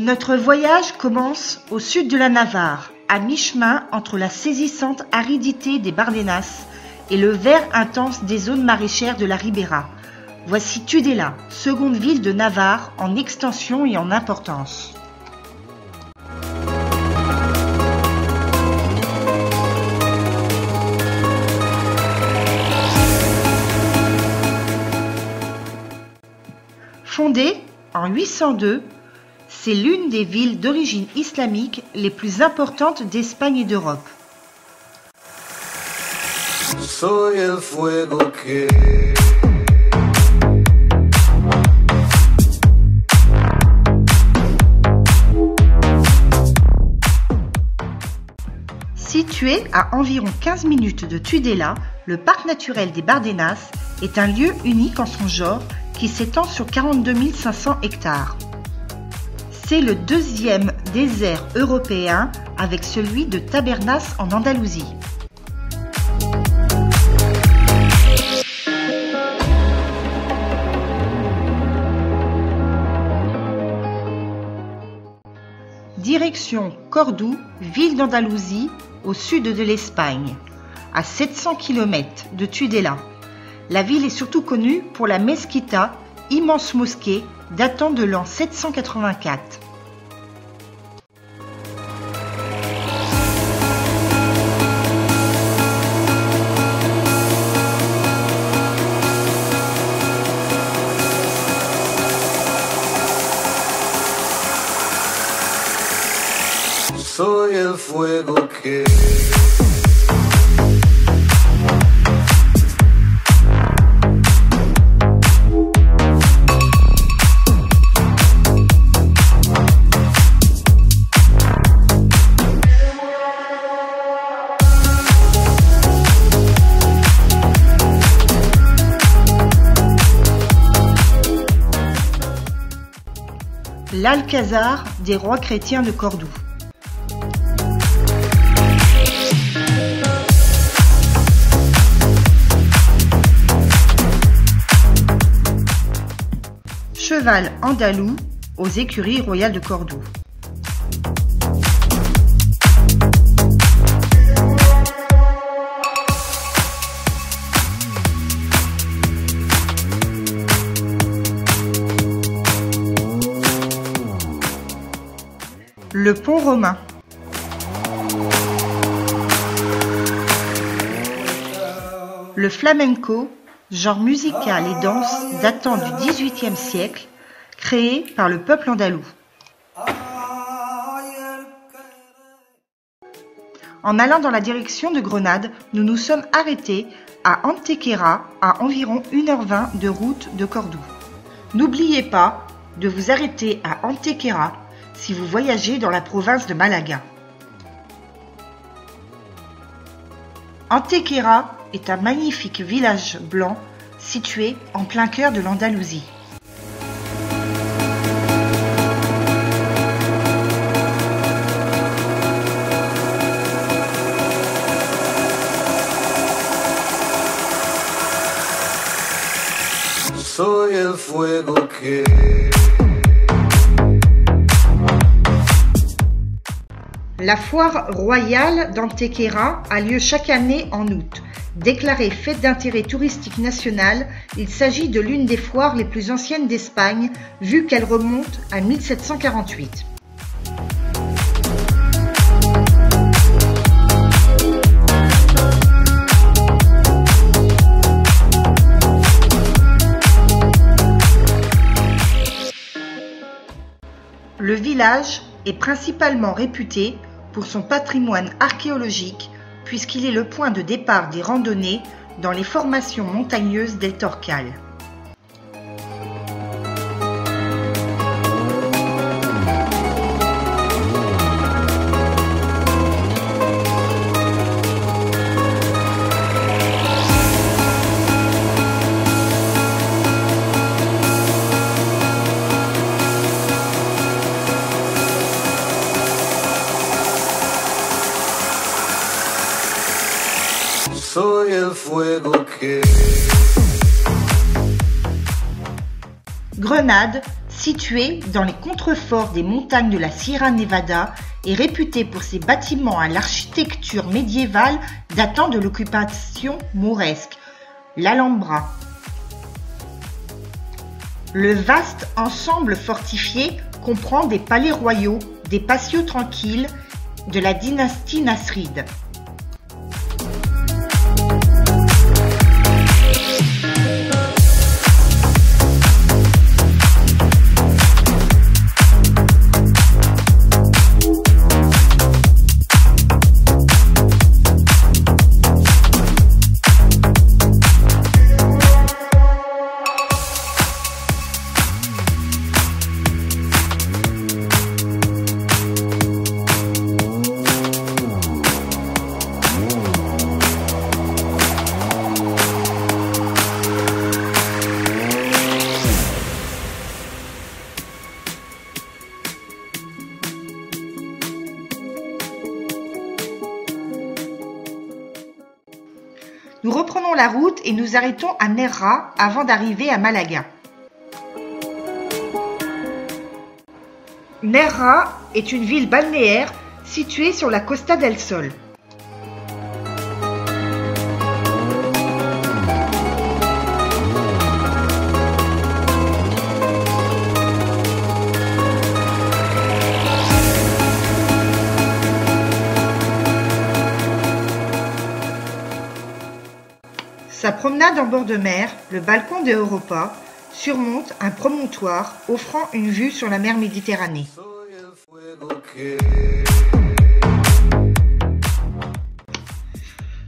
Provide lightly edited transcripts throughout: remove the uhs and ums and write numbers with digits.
Notre voyage commence au sud de la Navarre, à mi-chemin entre la saisissante aridité des Bardenas et le vert intense des zones maraîchères de la Ribera. Voici Tudela, seconde ville de Navarre en extension et en importance. Fondée en 802, c'est l'une des villes d'origine islamique les plus importantes d'Espagne et d'Europe. Situé à environ 15 minutes de Tudela, le parc naturel des Bardenas est un lieu unique en son genre qui s'étend sur 42 500 hectares. C'est le deuxième désert européen avec celui de Tabernas en Andalousie. Direction Cordoue, ville d'Andalousie, au sud de l'Espagne, à 700 km de Tudela. La ville est surtout connue pour la Mesquita, immense mosquée datant de l'an 784. Soy el fuego que l'Alcazar des rois chrétiens de Cordoue. Cheval andalou aux écuries royales de Cordoue. Le pont romain. Le flamenco, genre musical et danse datant du XVIIIe siècle, créé par le peuple andalou. En allant dans la direction de Grenade, nous nous sommes arrêtés à Antequera, à environ 1h20 de route de Cordoue. N'oubliez pas de vous arrêter à Antequera si vous voyagez dans la province de Malaga. Antequera est un magnifique village blanc situé en plein cœur de l'Andalousie. soy el fuego que La foire royale d'Antequera a lieu chaque année en août. Déclarée fête d'intérêt touristique national, il s'agit de l'une des foires les plus anciennes d'Espagne, vu qu'elle remonte à 1748. Le village est principalement réputé pour son patrimoine archéologique puisqu'il est le point de départ des randonnées dans les formations montagneuses d'El Torcal. soy el fuego que Grenade, Située dans les contreforts des montagnes de la Sierra Nevada, est réputée pour ses bâtiments à l'architecture médiévale datant de l'occupation mauresque, l'Alhambra. Le vaste ensemble fortifié comprend des palais royaux, des patios tranquilles de la dynastie nasride. Nous reprenons la route et nous arrêtons à Nerra avant d'arriver à Malaga. Nerra est une ville balnéaire située sur la Costa del Sol. Sa promenade en bord de mer, le balcon de Europa, surmonte un promontoire offrant une vue sur la mer Méditerranée.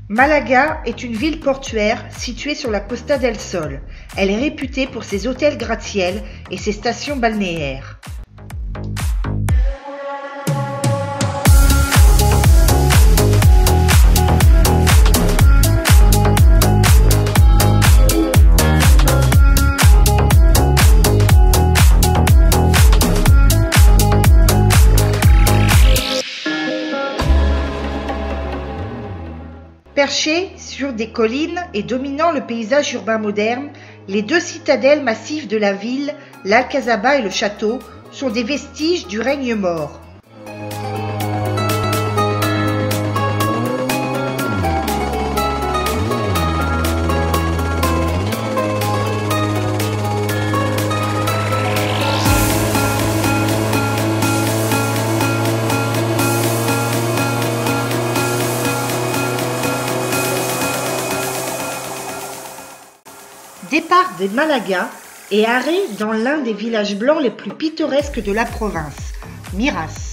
Malaga est une ville portuaire située sur la Costa del Sol. Elle est réputée pour ses hôtels gratte-ciel et ses stations balnéaires. Perchés sur des collines et dominant le paysage urbain moderne, les deux citadelles massives de la ville, l'Alcazaba et le château, sont des vestiges du règne maure. Départ de Malaga et arrêt dans l'un des villages blancs les plus pittoresques de la province, Miras.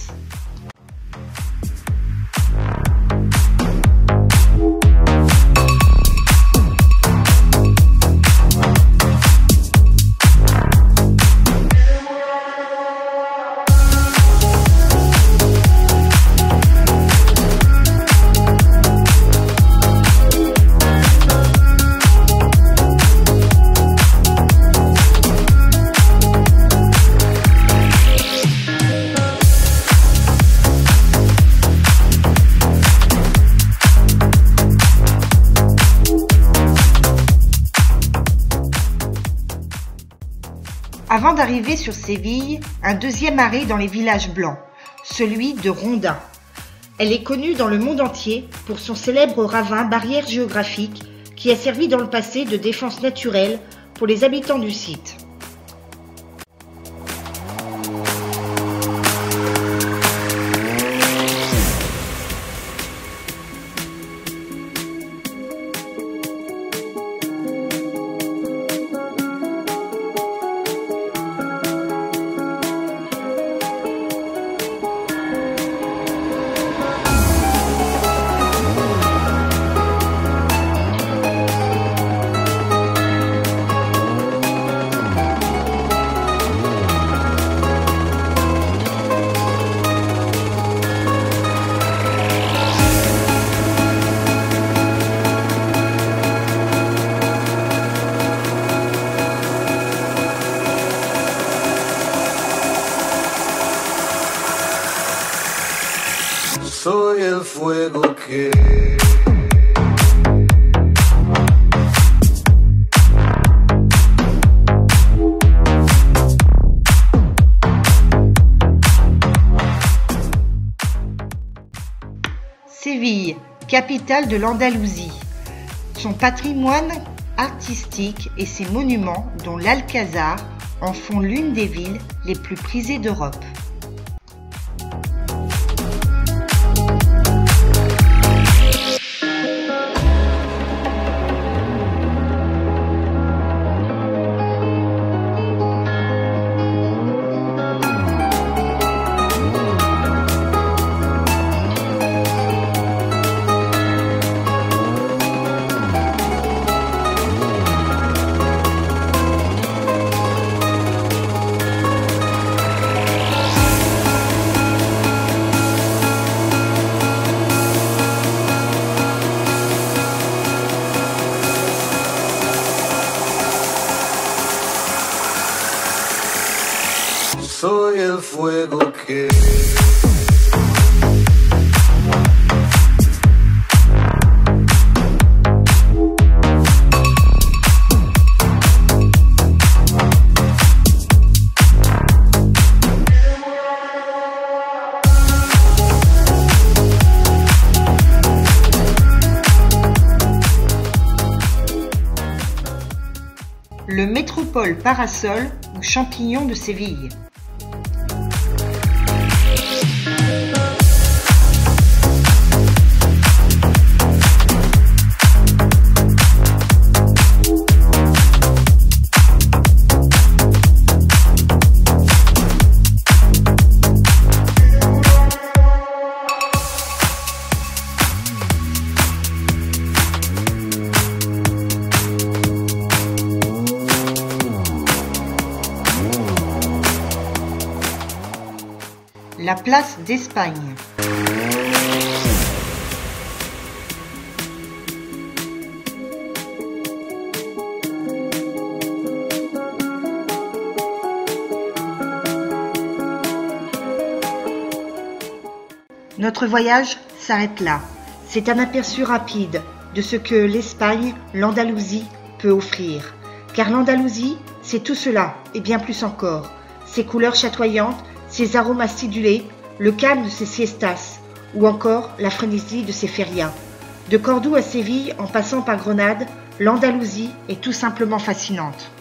Avant d'arriver sur Séville, un deuxième arrêt dans les villages blancs, celui de Ronda. Elle est connue dans le monde entier pour son célèbre ravin barrière géographique qui a servi dans le passé de défense naturelle pour les habitants du site. capitale de l'Andalousie. Son patrimoine artistique et ses monuments, dont l'Alcazar, en font l'une des villes les plus prisées d'Europe. Soy el fuego que Le métropole parasol ou champignon de Séville. La place d'Espagne. Notre voyage s'arrête là. C'est un aperçu rapide de ce que l'Espagne, l'Andalousie peut offrir. Car l'Andalousie, c'est tout cela et bien plus encore. Ses couleurs chatoyantes, ses arômes acidulés, le calme de ses siestas, ou encore la frénésie de ses férias. De Cordoue à Séville, en passant par Grenade, l'Andalousie est tout simplement fascinante.